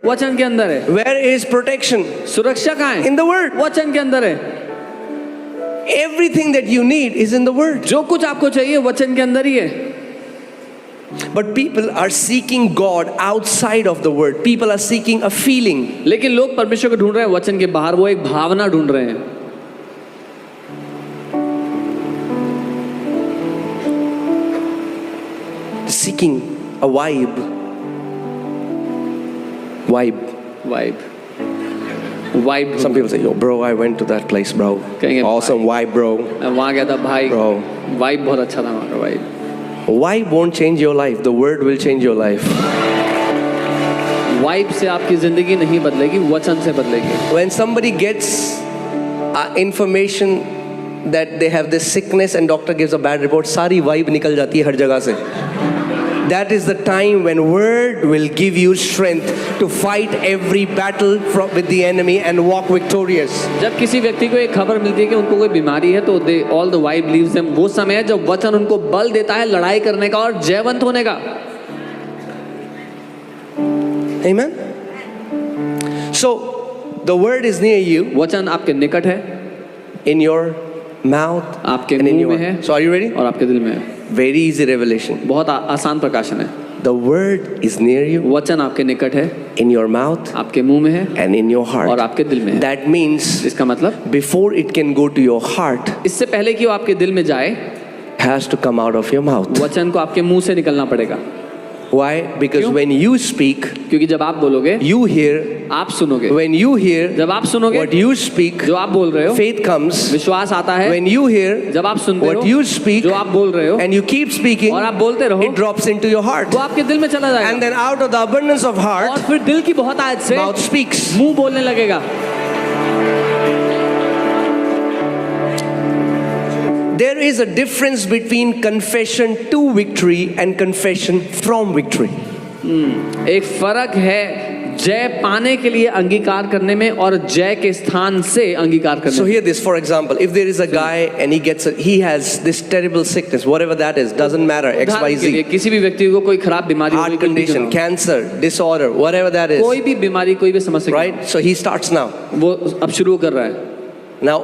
वचन के अंदर है। Where is protection? सुरक्षा कहाँ है? In the word. वचन के अंदर है। Everything that you need is in the word. जो कुछ आपको चाहिए वचन के अंदर ही है। But people are seeking God outside of the word. People are seeking a feeling. लेकिन लोग परमेश्वर को ढूंढ रहे हैं वचन के बाहर, वो एक भावना ढूंढ रहे हैं। Seeking a vibe. Some people say, yo bro, I went to that place bro. Awesome vibe bro. मैं वहाँ गया था भाई, Bro. वाइब बहुत अच्छा था वहाँ का vibe. Vibe won't change your life. The word will change your life. Vibe से आपकी जिंदगी नहीं बदलेगी, वचन से बदलेगी। When somebody gets information that they have this sickness and doctor gives a bad report, सारी vibe निकल जाती है हर जगह से. That is the time when word will give you strength to fight every battle with the enemy and walk victorious. जब किसी व्यक्ति को एक खबर मिलती है कि उनको कोई बीमारी है तो all the vibe leaves them, वो समय है जब वचन उनको बल देता है लड़ाई करने का और जयवंत होने का। Amen. So the word is near you. वचन आपके निकट है, in your mouth, आपके and in मुंह your में है, So are you ready? और आपके दिल में है। Very easy revelation. बहुत आसान प्रकाशन है। The word is near you. वचन आपके निकट है, in your mouth, आपके मुंह में है, and in your heart. और आपके दिल में है। That means इसका मतलब before it can go to your heart, इससे पहले कि वो आपके दिल में जाए, has to come out of your mouth. वचन को आपके मुंह से निकलना पड़ेगा। Why? Because क्यों? when you speak, क्योंकि जब आप बोलोगे, you hear. आप सुनोगे। When you hear, जब आप सुनोगे, what you speak, जो आप बोल रहे हो, faith comes. विश्वास आता है। When you hear, जब आप सुनते हो, what you speak, जो आप बोल रहे हो, and you keep speaking, और आप बोलते रहो, it drops into your heart. वो आपके दिल में चला जाएगा। And then out of the abundance of और heart, फिर दिल की बहुत आयत से mouth speaks. मुंह बोलने लगेगा। There is a difference between confession to victory and confession from victory. एक फर्क है जय पाने के लिए अंगीकार करने में और जय के स्थान से अंगीकार करने So में। hear this, for example, if there is a guy and he has this terrible sickness, whatever that is, doesn't matter, उदाहरण के लिए XYZ, किसी भी व्यक्ति को कोई खराब बीमारी हो, heart कोई गंदी condition, बीमारी, cancer, disorder, whatever that is, कोई भी बीमारी, कोई भी समस्या, right? So he starts now. वो अब शुरू कर रहा है। Now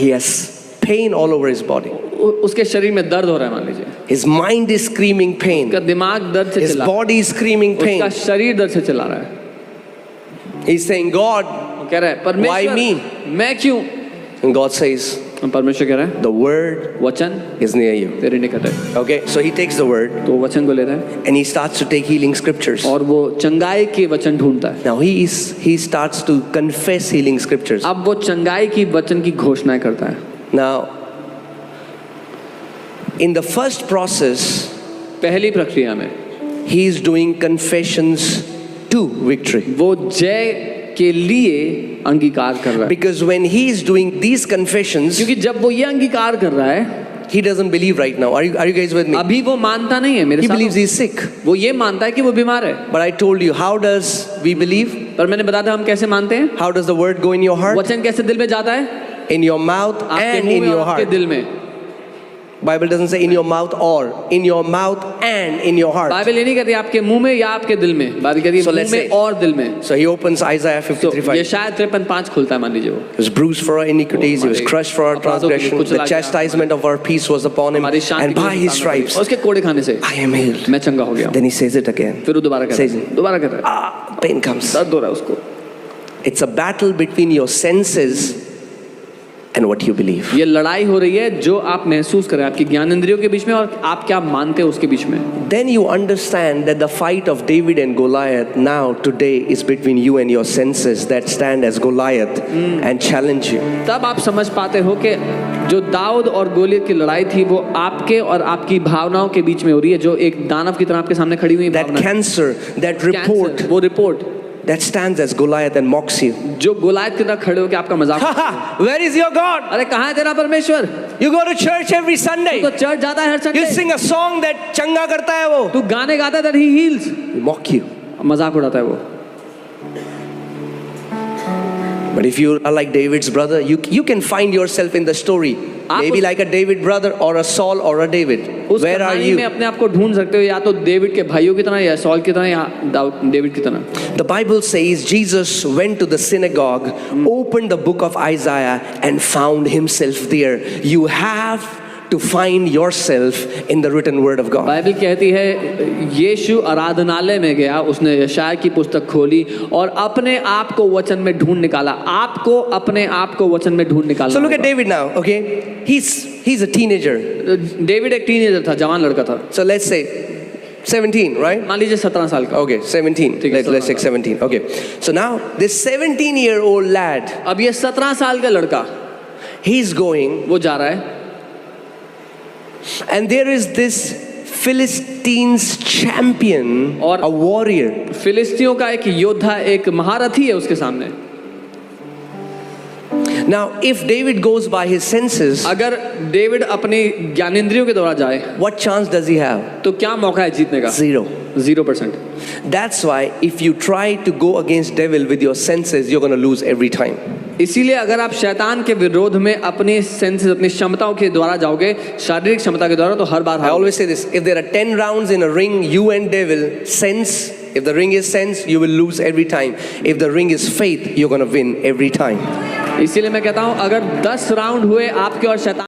he has pain all over his body. उसके शरीर में दर्द हो रहा है, मान लीजिए His mind is screaming pain. उसका दिमाग दर्द से His चिल्ला, body is screaming उसका pain. शरीर दर्द से चिल्ला रहा है। He's saying, God, वो कह रहा है परमेश्वर, Why me? मैं क्यों? and God says, परमेश्वर कह रहा है the word वचन is near you. तेरे निकट है। Okay, so he takes the word तो वो वचन को लेता है and he starts to take healing scriptures. और वो चंगाई के वचन ढूंढता है। Now he starts to confess healing scriptures. अब वो चंगाई की वचन की घोषणाएं करता है। Now, in the first process, पहली प्रक्रिया में he is doing confessions to victory. वो जय के लिए अंगीकार कर रहा है। Because when he is doing these confessions, क्योंकि जब वो ये अंगीकार कर रहा है, he doesn't believe right now. Are you guys with me? अभी वो मानता नहीं है मेरे He साथ। believes he is sick. वो ये मानता है कि वो बीमार है। But I told you, how does we believe? पर मैंने बताया था हम कैसे मानते हैं। How does the word go in your heart? वचन कैसे दिल में जाता है? In your mouth आपके and मुंह in में your और आपके heart. दिल में। Bible doesn't say in your mouth or, in your mouth and in your heart. Bible ये नहीं कहती आपके मुंह में या आपके दिल में, बाइबल कहती है So मुंह let's में say- और दिल में। So he opens Isaiah तो 53:5. ये शायद 53:5 खुलता है, मान लीजिए वो। He was bruised for our iniquities, he was crushed for our transgression. The chastisement of our peace was upon him, हमारी शांति and by his और stripes उसके कोड़े खाने से I am healed. मैं चंगा हो गया हूँ। Then he says it again. फिर वो दोबारा कहता Says है, it. दोबारा कहता है, Pain comes. दर्द हो रहा है उसको। It's a battle between your senses and what you believe. ये लड़ाई हो रही है जो आप महसूस करें आपकी ज्ञान इंद्रियों के बीच में और आप क्या मानते हो उसके बीच में। Then you understand that the fight of David and Goliath now today is between you and your senses that stand as Goliath and challenge you. तब आप समझ पाते हो कि जो दाऊद और गोलियत की लड़ाई थी वो आपके और आपकी भावनाओं के बीच में हो रही है, जो एक दानव की तरह आपके सामने खड़ी हुई That भावना, cancer, that report कैंसर, वो report that stands as Goliath and mocks you. जो गोलायत की तरह खड़े होकर आपका मजाक, Where is your God? अरे कहाँ है तेरा परमेश्वर? You go to church every तू Sunday. तो चर्च जाता है हर You Sunday, sing a song that चंगा करता है वो. तू गाने गाता है that he heals, We mock you. मजाक उड़ाता है वो। But if you are like David's brother, you can find yourself in the story. आप Maybe like a David brother or a Saul or a David. उस Where are कहानी में you? अपने आप को ढूंढ सकते हो, या तो डेविड के भाइयों की तरह, या सॉल की तरह, या डेविड की तरह। The Bible says Jesus went to the synagogue, opened the book of Isaiah, and found himself there. You have to find yourself in the written word of God. Bible कहती है यीशु आराधनालय में गया, उसने यशायाह की पुस्तक खोली और अपने आप को वचन में ढूंढ निकाला। आपको अपने आप को वचन में ढूंढ निकाला। So look at David now, okay? He's a teenager. David एक टीनेजर था, जवान लड़का था। So let's say 17, right? मान लीजिए 17 साल का। Okay, 17. ठीक है, Let's take 17. Okay. So now this 17-year-old lad, अब ये 17 साल का लड़का, he's going, वो जा रहा है, and there is this Philistines champion or a warrior. फिलिस्तियों का एक योद्धा, एक महारथी है उसके सामने। Now, if David goes by his senses, अगर डेविड अपनी ज्ञानेंद्रियों के द्वारा जाए, what chance does he have? तो क्या मौका है जीतने का? 0. 0%। That's why if you try to go against devil with your senses, you're going to lose every time. इसीलिए अगर आप शैतान के विरोध में अपने सेंसेस, अपनी क्षमताओं के द्वारा जाओगे, शारीरिक क्षमता के द्वारा, तो हर बार I always say this, if there are 10 rounds in a ring, you and devil, sense, if the ring is sense, you will lose every time. If the ring is faith, you're going to win every time. इसीलिए मैं कहता हूं अगर 10 round हुए आपके और शैतान